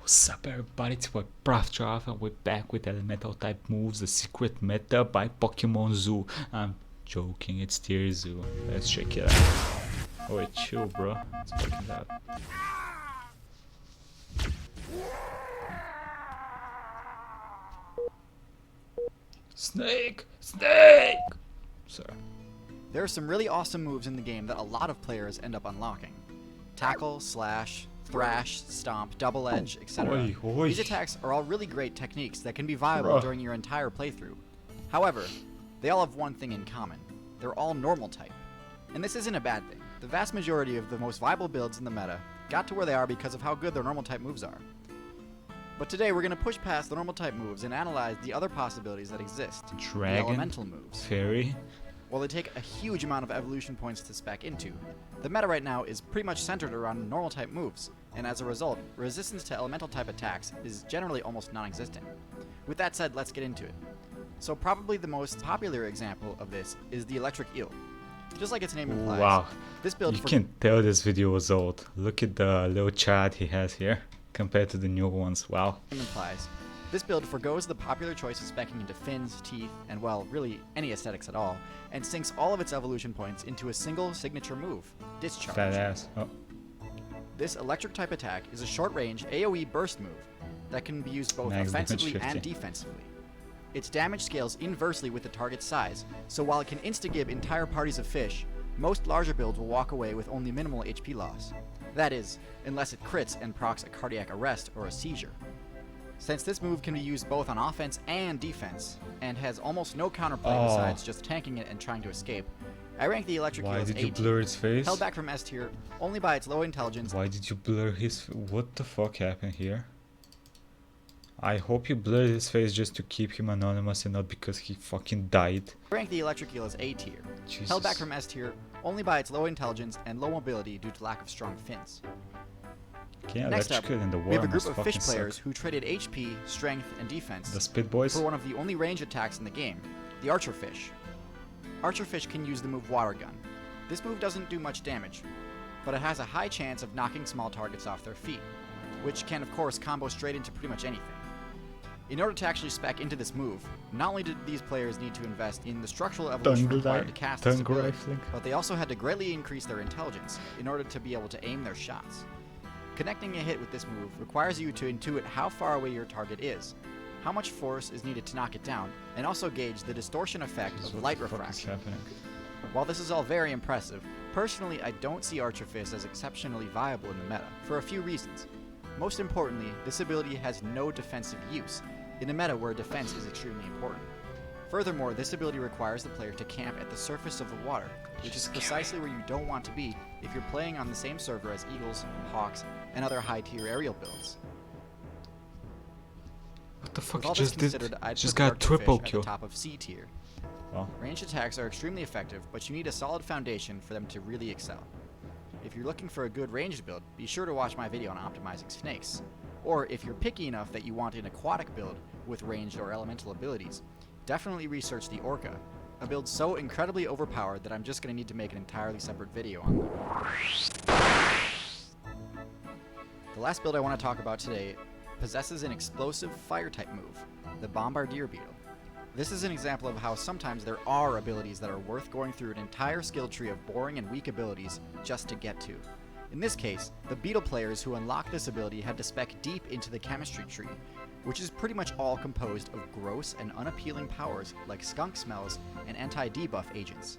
What's up everybody, it's my Proftrof and we're back with elemental type moves, the secret meta by Pokemon Zoo. I'm joking, it's TierZoo. Let's check it out. Oh wait, chill bro, let's check it out. Snake! Snake! Sorry. There are some really awesome moves in the game that a lot of players end up unlocking. Tackle, slash, thrash, stomp, double edge, etc. Oi, oi. These attacks are all really great techniques that can be viable during your entire playthrough. However, they all have one thing in common. They're all normal type. And this isn't a bad thing. The vast majority of the most viable builds in the meta got to where they are because of how good their normal type moves are. But today we're going to push past the normal type moves and analyze the other possibilities that exist. The elemental moves. Fairy. While they take a huge amount of evolution points to spec into, the meta right now is pretty much centered around normal type moves, and as a result, resistance to elemental type attacks is generally almost non-existent. With that said, let's get into it. So probably the most popular example of this is the electric eel. Just like its name implies, Wow, this build you can tell this video was old. Look at the little chat he has here compared to the new ones. Wow. This build forgoes the popular choice of speccing into fins, teeth, and well, really any aesthetics at all, and sinks all of its evolution points into a single signature move, Discharge. Badass. Oh. This electric type attack is a short-range AoE burst move that can be used both Max offensively damage and 50. defensively. Its damage scales inversely with the target's size, so while it can insta-gib entire parties of fish, most larger builds will walk away with only minimal HP loss. That is, unless it crits and procs a cardiac arrest or a seizure. Since this move can be used both on offense and defense, and has almost no counterplay besides just tanking it and trying to escape, I rank the electric eel Why as did A you tier, blur his face? held back from S tier only by its low intelligence. Why did you blur his what the fuck happened here? I hope you blurred his face just to keep him anonymous and not because he fucking died. I rank the electric eel as A tier, Jesus. held back from S tier only by its low intelligence and low mobility due to lack of strong fins. Okay, Next up, electrical and the we have war a group must of fish fucking players suck. who traded HP, strength, and defense The Spit Boys? for one of the only range attacks in the game, the Archer Fish. Archer Fish can use the move Water Gun. This move doesn't do much damage, but it has a high chance of knocking small targets off their feet, which can of course combo straight into pretty much anything. In order to actually spec into this move, not only did these players need to invest in the structural evolution required to cast this ability, but they also had to greatly increase their intelligence in order to be able to aim their shots. Connecting a hit with this move requires you to intuit how far away your target is, how much force is needed to knock it down, and also gauge the distortion effect of light refraction. While this is all very impressive, personally I don't see Archer Fish as exceptionally viable in the meta, for a few reasons. Most importantly, this ability has no defensive use, in a meta where defense is extremely important. Furthermore, this ability requires the player to camp at the surface of the water, which is precisely where you don't want to be if you're playing on the same server as Eagles, Hawks, and other high-tier aerial builds. What the fuck With all you this just considered, did? I'd Just put got Archer triple Fish kill. at the top of C tier. Wow. Ranged attacks are extremely effective, but you need a solid foundation for them to really excel. If you're looking for a good ranged build, be sure to watch my video on optimizing snakes. Or if you're picky enough that you want an aquatic build with ranged or elemental abilities, definitely research the Orca, a build so incredibly overpowered that I'm just going to need to make an entirely separate video on them. The last build I want to talk about today possesses an explosive fire-type move, the Bombardier Beetle. This is an example of how sometimes there are abilities that are worth going through an entire skill tree of boring and weak abilities just to get to. In this case, the Beetle players who unlocked this ability had to spec deep into the chemistry tree, which is pretty much all composed of gross and unappealing powers like skunk smells and anti-debuff agents.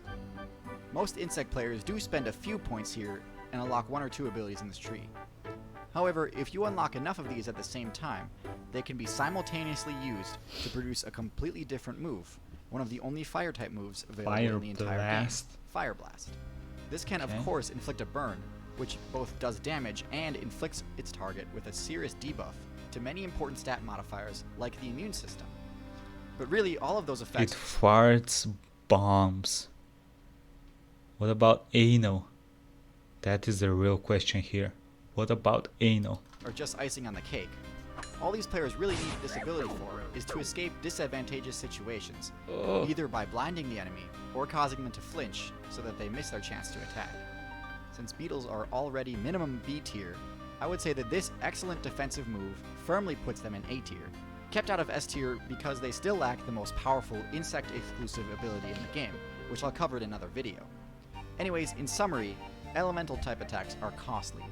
Most insect players do spend a few points here and unlock one or two abilities in this tree. However, if you unlock enough of these at the same time, they can be simultaneously used to produce a completely different move, one of the only fire-type moves available in the entire game, Fire Blast. This can of course inflict a burn, which both does damage and inflicts its target with a serious debuff to many important stat modifiers like the immune system. But really, all of those effects... It farts bombs. What about anal? That is the real question here. What about anal? ...are just icing on the cake. All these players really need this ability for is to escape disadvantageous situations, either by blinding the enemy or causing them to flinch so that they miss their chance to attack. Since beetles are already minimum B tier, I would say that this excellent defensive move firmly puts them in A tier, kept out of S tier because they still lack the most powerful insect-exclusive ability in the game, which I'll cover in another video. Anyways, in summary, elemental type attacks are costly,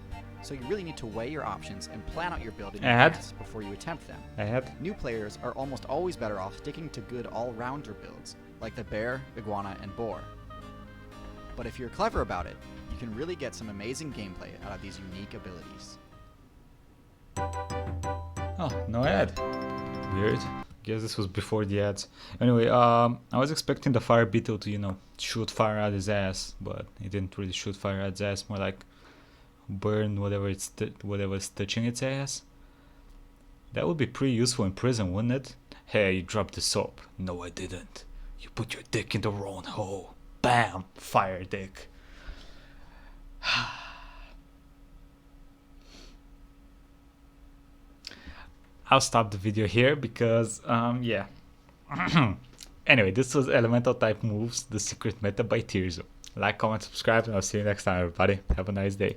so you really need to weigh your options and plan out your build in advance before you attempt them. New players are almost always better off sticking to good all-rounder builds, like the bear, iguana, and boar. But if you're clever about it, you can really get some amazing gameplay out of these unique abilities. Oh, no ad. Weird. Guess this was before the ads. Anyway, I was expecting the fire beetle to, you know, shoot fire at his ass, but he didn't really shoot fire at his ass, more like burn whatever's touching its ass. That would be pretty useful in prison, wouldn't it? Hey, you dropped the soap. No, I didn't. You put your dick in the wrong hole. Bam! Fire dick. I'll stop the video here because, yeah. Anyway, this was Elemental Type Moves, the Secret Meta by TierZoo. Like, comment, subscribe, and I'll see you next time, everybody. Have a nice day.